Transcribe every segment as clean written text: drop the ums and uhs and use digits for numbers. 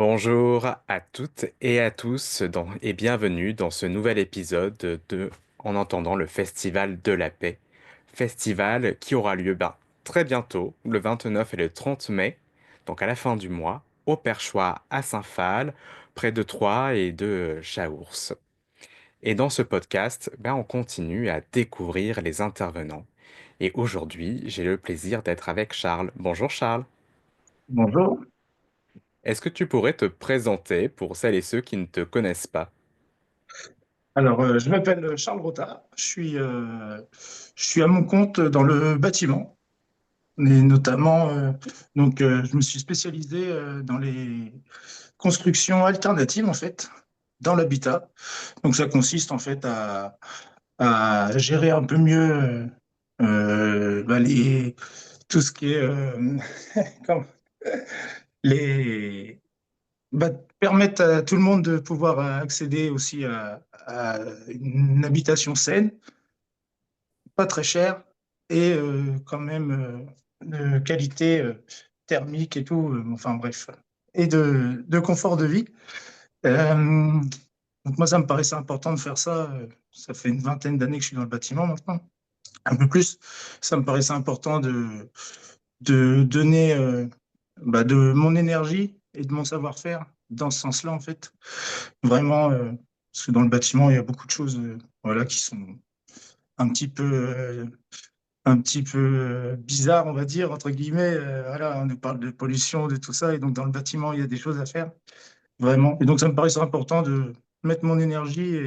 Bonjour à toutes et à tous et bienvenue dans ce nouvel épisode de En entendant le Festival de la paix. Festival qui aura lieu très bientôt, le 29 et le 30 mai, donc à la fin du mois, au Perchoir à Saint-Phal, près de Troyes et de Chaours. Et dans ce podcast, on continue à découvrir les intervenants. Et aujourd'hui, j'ai le plaisir d'être avec Charles. Bonjour Charles. Bonjour. Est-ce que tu pourrais te présenter pour celles et ceux qui ne te connaissent pas? Je m'appelle Charles Rota. Je suis à mon compte dans le bâtiment, et notamment, je me suis spécialisé dans les constructions alternatives, en fait, dans l'habitat. Donc, ça consiste, en fait, à gérer un peu mieux tout ce qui est comment- les, permettre à tout le monde de pouvoir accéder aussi à une habitation saine, pas très chère et quand même de qualité thermique et tout, enfin bref, et de confort de vie. Euh, donc moi, ça me paraissait important de faire ça. Ça fait une vingtaine d'années que je suis dans le bâtiment maintenant, un peu plus. Ça me paraissait important de donner de mon énergie et de mon savoir-faire dans ce sens-là, en fait. Vraiment, parce que dans le bâtiment, il y a beaucoup de choses voilà, qui sont un petit peu, euh, un petit peu bizarres, on va dire, entre guillemets. Voilà, on nous parle de pollution, de tout ça, et donc dans le bâtiment, il y a des choses à faire, vraiment. Et donc, ça me paraissait important de mettre mon énergie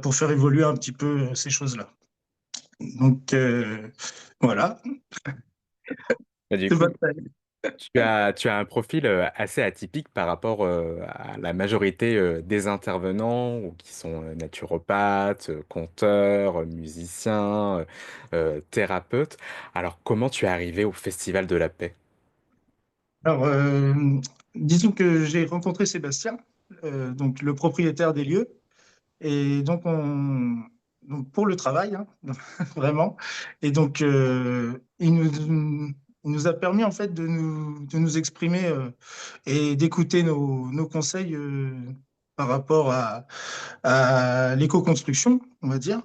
pour faire évoluer un petit peu ces choses-là. Donc, voilà. Et du C'est pas coup, tu as un profil assez atypique par rapport à la majorité des intervenants ou qui sont naturopathes, conteurs, musiciens, thérapeutes. Alors, comment tu es arrivé au Festival de la paix? Alors, disons que j'ai rencontré Sébastien, donc le propriétaire des lieux. Et donc pour le travail, hein, vraiment. Et donc, il nous a permis en fait de nous exprimer et d'écouter nos conseils par rapport à l'éco-construction, on va dire,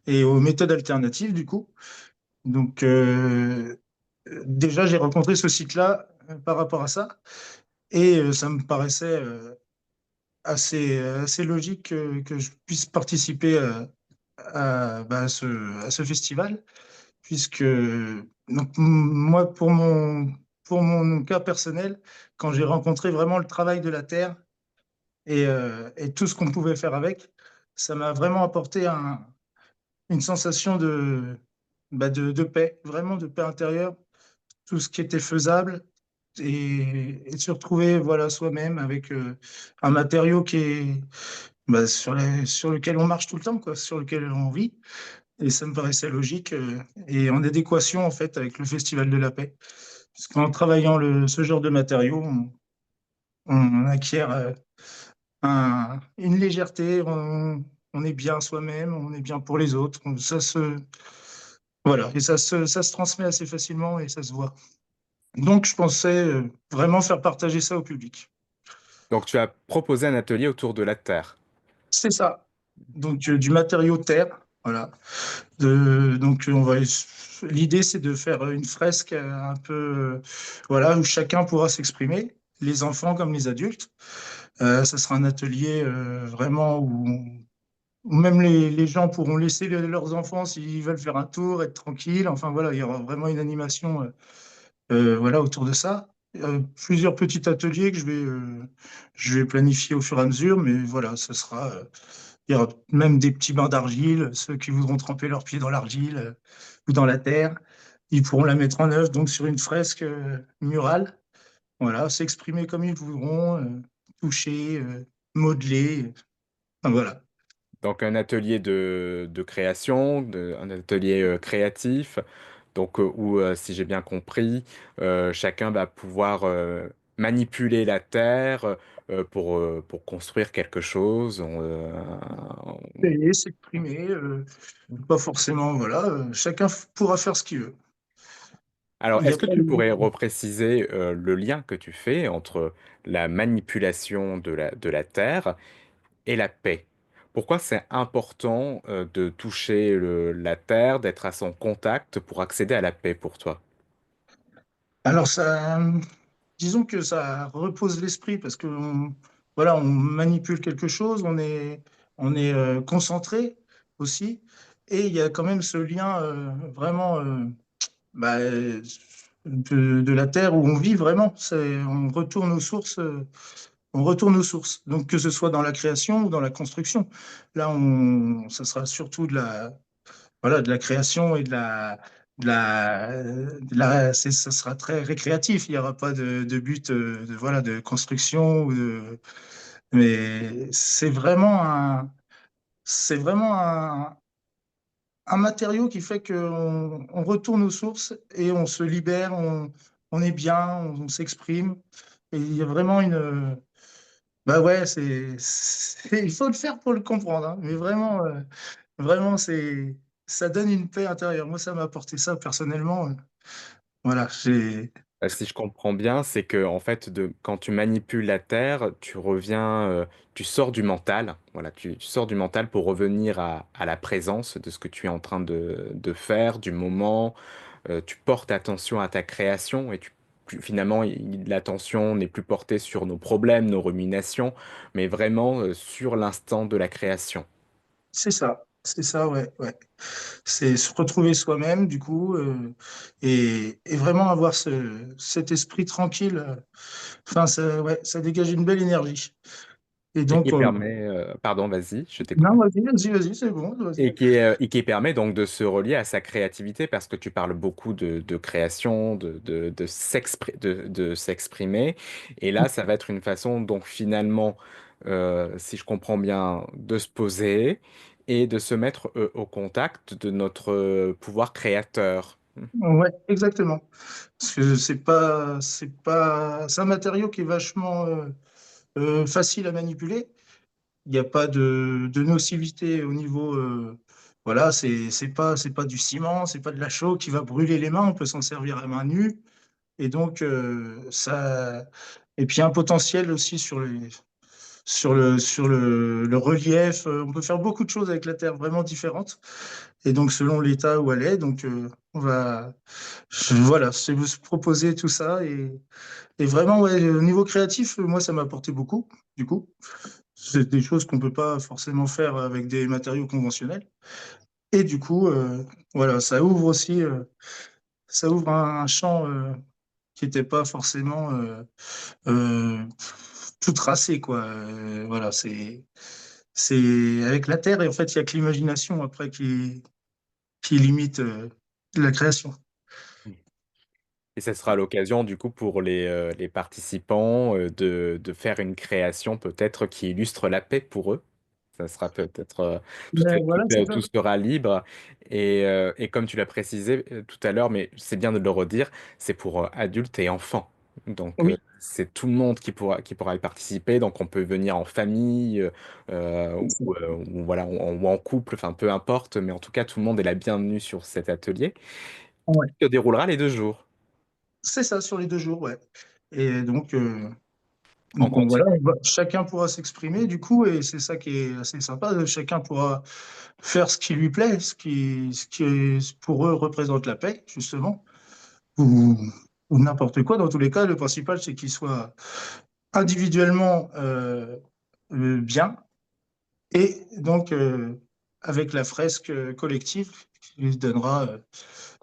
et aux méthodes alternatives du coup. Donc, déjà, j'ai rencontré ce site-là par rapport à ça, et ça me paraissait assez logique que je puisse participer à ce festival, puisque moi, pour mon cas personnel, quand j'ai rencontré vraiment le travail de la terre et tout ce qu'on pouvait faire avec, ça m'a vraiment apporté une sensation de paix, vraiment de paix intérieure, tout ce qui était faisable et de se retrouver voilà, soi-même avec un matériau qui est sur lequel on marche tout le temps, quoi, sur lequel on vit. Et ça me paraissait logique et en adéquation en fait avec le Festival de la paix. Parce qu'en travaillant ce genre de matériaux, on acquiert une légèreté, on est bien soi-même, on est bien pour les autres. Voilà, et ça se transmet assez facilement et ça se voit. Donc je pensais vraiment faire partager ça au public. Donc, tu as proposé un atelier autour de la Terre. C'est ça. Donc du matériau terre, voilà. L'idée, c'est de faire une fresque un peu, voilà, où chacun pourra s'exprimer, les enfants comme les adultes. Ça sera un atelier vraiment où même les gens pourront laisser leurs enfants s'ils veulent faire un tour, être tranquilles. Enfin voilà, il y aura vraiment une animation voilà, autour de ça. Plusieurs petits ateliers que je vais planifier au fur et à mesure, mais voilà, il y aura même des petits bains d'argile, ceux qui voudront tremper leurs pieds dans l'argile ou dans la terre, ils pourront la mettre en œuvre donc sur une fresque murale, voilà, s'exprimer comme ils voudront, toucher, modeler, enfin, voilà. Donc, un atelier de création, un atelier créatif, donc où, si j'ai bien compris, chacun va pouvoir manipuler la terre pour construire quelque chose. Et s'exprimer, pas forcément, voilà, chacun pourra faire ce qu'il veut. Alors, Il n'y a est-ce que pas tu de... pourrais repréciser le lien que tu fais entre la manipulation de la Terre et la paix? Pourquoi c'est important de toucher la Terre, d'être à son contact pour accéder à la paix pour toi? Alors, ça, disons que ça repose l'esprit parce que voilà, on manipule quelque chose, on est concentré aussi, et il y a quand même ce lien vraiment bah, de la terre où on vit vraiment. On retourne aux sources. On retourne aux sources. Donc que ce soit dans la création ou dans la construction. Là, ça sera surtout voilà, de la création et ça sera très récréatif. Il n'y aura pas de but voilà, de construction mais c'est vraiment un matériau qui fait qu'on on retourne aux sources et on se libère, on est bien, on s'exprime. Et il y a vraiment bah ouais, il faut le faire pour le comprendre, hein. Mais vraiment, vraiment, ça donne une paix intérieure. Moi, ça m'a apporté ça personnellement. Voilà, Si je comprends bien, c'est que en fait, quand tu manipules la Terre, tu reviens, tu sors du mental. Voilà, tu sors du mental pour revenir à la présence de ce que tu es en train de faire, du moment. Tu portes attention à ta création et finalement, l'attention n'est plus portée sur nos problèmes, nos ruminations, mais vraiment sur l'instant de la création. c'est ça, ouais, ouais. C'est se retrouver soi-même, du coup, et vraiment avoir cet esprit tranquille. Enfin, ça, ouais, ça dégage une belle énergie. Et Et qui donc, permet, pardon, vas-y, je t'ai non, coupé. vas-y, c'est bon, vas-y. Et qui permet donc de se relier à sa créativité parce que tu parles beaucoup de création, de s'exprimer. Et là, ça va être une façon, donc finalement, si je comprends bien, de se poser et de se mettre au contact de notre pouvoir créateur. Ouais, exactement. Parce que c'est un matériau qui est vachement facile à manipuler. Il n'y a pas de nocivité au niveau, voilà, c'est pas du ciment, c'est pas de la chaux qui va brûler les mains. On peut s'en servir à main nue. Et donc, et puis un potentiel aussi le relief. On peut faire beaucoup de choses avec la Terre vraiment différentes. Et donc, selon l'état où elle est, donc, voilà, je vais vous proposer tout ça. Et vraiment, ouais, au niveau créatif, moi, ça m'a apporté beaucoup, du coup. C'est des choses qu'on peut pas forcément faire avec des matériaux conventionnels. Et du coup, voilà, ça ouvre un champ qui n'était pas forcément euh, tout tracé, quoi. Voilà, c'est avec la Terre, et en fait, il y a que l'imagination après qui limite la création. Et ce sera l'occasion, du coup, pour les participants de faire une création peut-être qui illustre la paix pour eux. Ça sera peut-être Mais voilà, c'est ça. tout sera libre et comme tu l'as précisé tout à l'heure, mais c'est bien de le redire, c'est pour adultes et enfants. Donc Oui, c'est tout le monde qui pourra y participer. Donc on peut venir en famille ou voilà ou en couple, enfin peu importe, mais en tout cas tout le monde est la bienvenue sur cet atelier ouais. qui se déroulera les 2 jours C'est ça sur les 2 jours, ouais. Et donc, en voilà, continu. chacun pourra s'exprimer du coup, et c'est ça qui est assez sympa. Chacun pourra faire ce qui lui plaît, ce qui pour eux représente la paix, justement, ou, ou n'importe quoi. Dans tous les cas, le principal, c'est qu'ils soient individuellement bien, et donc avec la fresque collective qui lui donnera.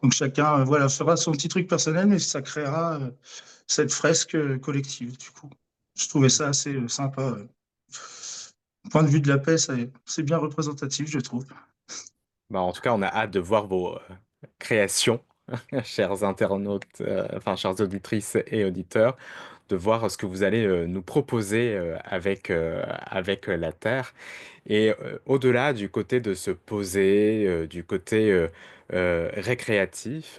Donc chacun, voilà, fera son petit truc personnel, mais ça créera cette fresque collective, du coup. Je trouvais ça assez sympa. Point de vue de la paix, c'est bien représentatif, je trouve. Bah, en tout cas, on a hâte de voir vos créations, chers internautes, enfin, chères auditrices et auditeurs, de voir ce que vous allez nous proposer avec la Terre. Et au-delà du côté de se poser, du côté récréatif,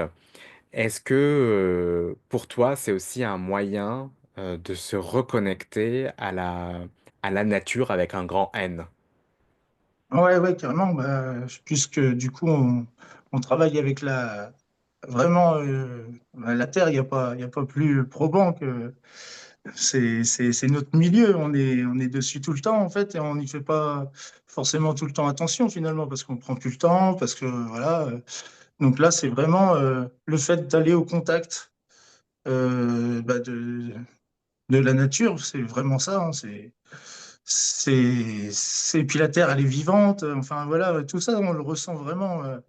est-ce que pour toi, c'est aussi un moyen de se reconnecter à la nature avec un grand N? Ouais, ouais, carrément. Bah, puisque du coup, on travaille avec vraiment, la Terre, il y a pas plus probant que c'est notre milieu. On est dessus tout le temps, en fait, et on n'y fait pas forcément tout le temps attention, finalement, parce qu'on prend plus le temps, parce que, voilà. Donc là, c'est vraiment le fait d'aller au contact bah, de la nature, c'est vraiment ça. Hein, puis la Terre, elle est vivante. Enfin, voilà, tout ça, on le ressent vraiment. Euh,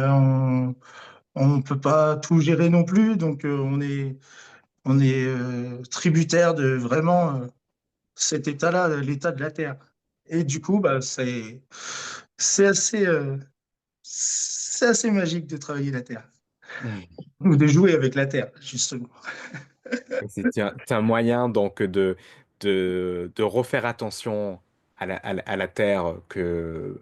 on, on peut pas tout gérer non plus, donc on est tributaire de vraiment cet état-là, l'état de la Terre. Et du coup, bah, c'est assez, c'est assez magique de travailler la Terre ou de jouer avec la Terre, justement. C'est un moyen donc de refaire attention à la Terre que,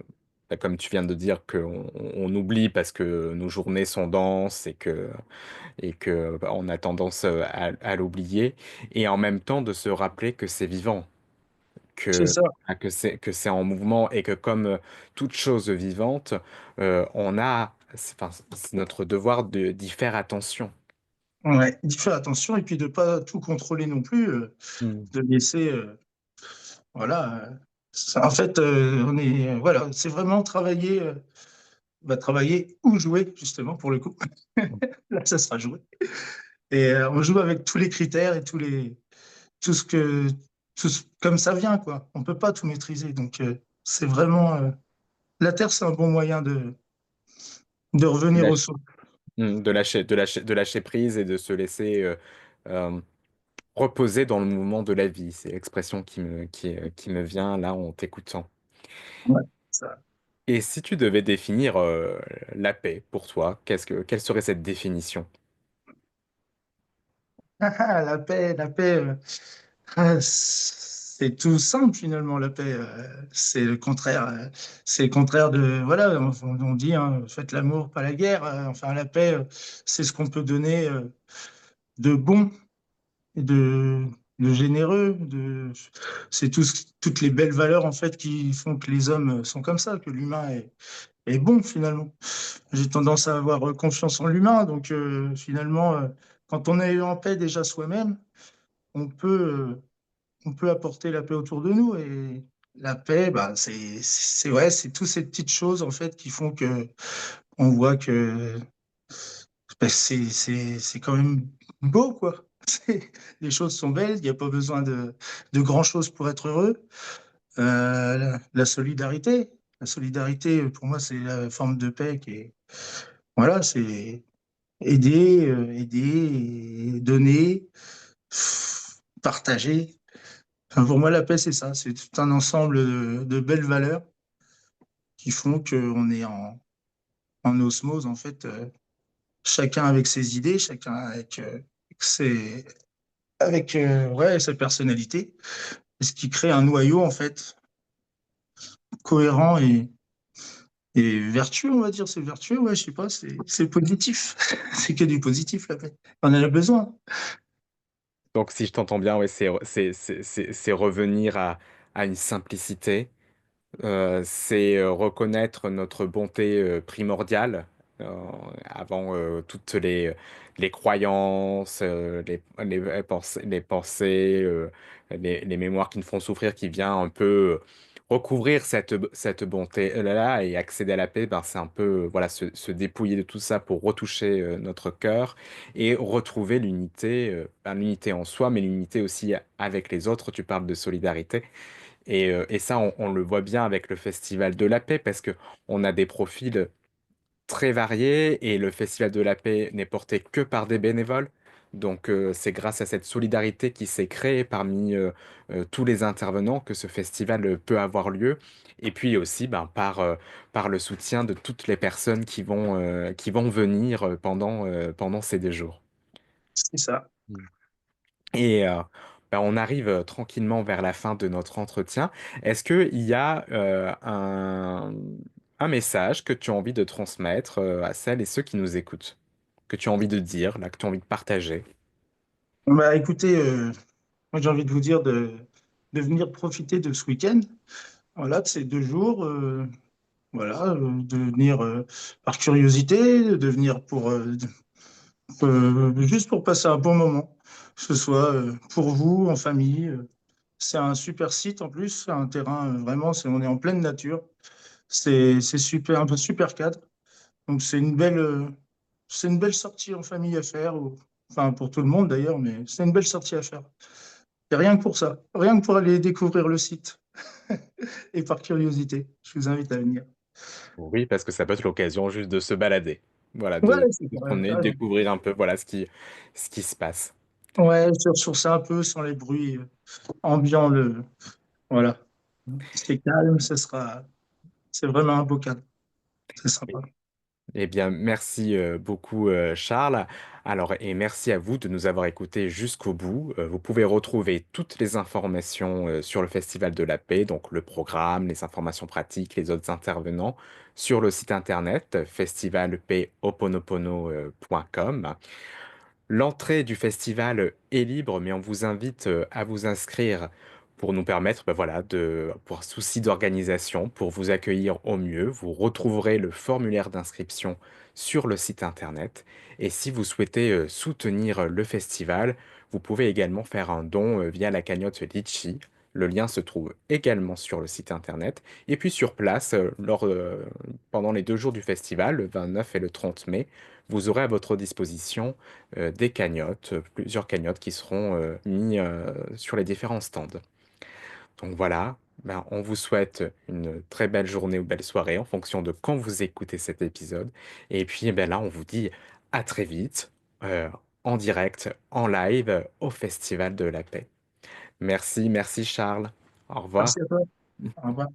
bah, comme tu viens de dire, on oublie parce que nos journées sont denses et que bah, on a tendance à l'oublier. Et en même temps de se rappeler que c'est vivant, C'est que, ça. que c'est en mouvement et que comme toute chose vivante, enfin, c'est notre devoir d'y faire attention. Ouais, d'y faire attention et puis de pas tout contrôler non plus, Mm. de laisser, voilà. En fait, on est, voilà, c'est vraiment travailler, travailler ou jouer justement pour le coup. Là, ça sera jouer. Et on joue avec tous les critères et tout ce que, comme ça vient quoi. On peut pas tout maîtriser, donc c'est vraiment la Terre, c'est un bon moyen de revenir au sol. De lâcher prise et de se laisser euh, reposer dans le mouvement de la vie. C'est l'expression qui me vient là en t'écoutant. Ouais, ça. Et si tu devais définir la paix pour toi, quelle serait cette définition? La paix. C'est tout simple finalement la paix. C'est le contraire de voilà. On dit hein, faites l'amour, pas la guerre. Enfin la paix, c'est ce qu'on peut donner de bon et de généreux. C'est toutes les belles valeurs en fait qui font que les hommes sont comme ça, que l'humain est bon finalement. J'ai tendance à avoir confiance en l'humain, donc finalement, quand on est en paix déjà soi-même, on peut on peut apporter la paix autour de nous et la paix, bah, ouais, c'est toutes ces petites choses en fait qui font que on voit que bah, c'est quand même beau quoi. Les choses sont belles, il n'y a pas besoin de grand chose pour être heureux. La solidarité pour moi c'est la forme de paix qui est voilà, c'est aider, donner, partager. Enfin, pour moi, la paix, c'est ça. C'est tout un ensemble de belles valeurs qui font qu'on est en osmose, en fait, chacun avec ses idées, chacun ses, ouais, sa personnalité, et ce qui crée un noyau, en fait, cohérent et vertueux, on va dire. C'est vertueux, ouais, je sais pas, c'est positif. C'est que du positif, la paix. On en a besoin. Donc si je t'entends bien, ouais, c'est revenir à une simplicité. C'est reconnaître notre bonté primordiale euh, avant toutes les croyances, les pensées, les mémoires qui nous font souffrir, qui vient un peu recouvrir cette bonté-là et accéder à la paix. Ben, c'est un peu voilà, se dépouiller de tout ça pour retoucher notre cœur et retrouver l'unité en soi, mais l'unité aussi avec les autres. Tu parles de solidarité. Et ça, on le voit bien avec le Festival de la Paix parce que on a des profils très variés et le Festival de la Paix n'est porté que par des bénévoles. Donc, c'est grâce à cette solidarité qui s'est créée parmi tous les intervenants que ce festival peut avoir lieu. Et puis aussi, ben, par le soutien de toutes les personnes qui vont venir pendant ces 2 jours. C'est ça. Et ben, on arrive tranquillement vers la fin de notre entretien. Est-ce qu'il y a un message que tu as envie de transmettre à celles et ceux qui nous écoutent, que tu as envie de dire, là, que tu as envie de partager? Bah, écoutez, moi, j'ai envie de vous dire de venir profiter de ce week-end. Voilà, de ces 2 jours. voilà, de venir par curiosité, de venir juste pour passer un bon moment, que ce soit pour vous, en famille. C'est un super site en plus, c'est un terrain vraiment, on est en pleine nature. C'est super, un super cadre. Donc c'est une belle sortie en famille à faire, enfin pour tout le monde d'ailleurs, mais c'est une belle sortie à faire. Et rien que pour ça, rien que pour aller découvrir le site et par curiosité, je vous invite à venir. Oui, parce que ça peut être l'occasion juste de se balader. Voilà, Ouais, de c'est se vrai, promener, carrément. découvrir un peu, voilà, ce qui se passe. Ouais, sur ça un peu, sans les bruits ambiants, voilà. C'est calme, c'est vraiment un beau cadre. C'est sympa. Eh bien, merci beaucoup, Charles. Alors, et merci à vous de nous avoir écoutés jusqu'au bout. Vous pouvez retrouver toutes les informations sur le Festival de la Paix, donc le programme, les informations pratiques, les autres intervenants, sur le site internet festivalpaixhoponopono.com. L'entrée du festival est libre, mais on vous invite à vous inscrire pour nous permettre, ben voilà, pour souci d'organisation, pour vous accueillir au mieux. Vous retrouverez le formulaire d'inscription sur le site internet. Et si vous souhaitez soutenir le festival, vous pouvez également faire un don via la cagnotte Litchi. Le lien se trouve également sur le site internet. Et puis sur place, pendant les 2 jours du festival, le 29 et le 30 mai, vous aurez à votre disposition des cagnottes, plusieurs cagnottes qui seront mis sur les différents stands. Donc voilà, ben, on vous souhaite une très belle journée ou belle soirée en fonction de quand vous écoutez cet épisode. Et puis ben là, on vous dit à très vite, euh, en direct, en live, au Festival de la Paix. Merci, merci Charles. Au revoir. Merci à toi. Au revoir.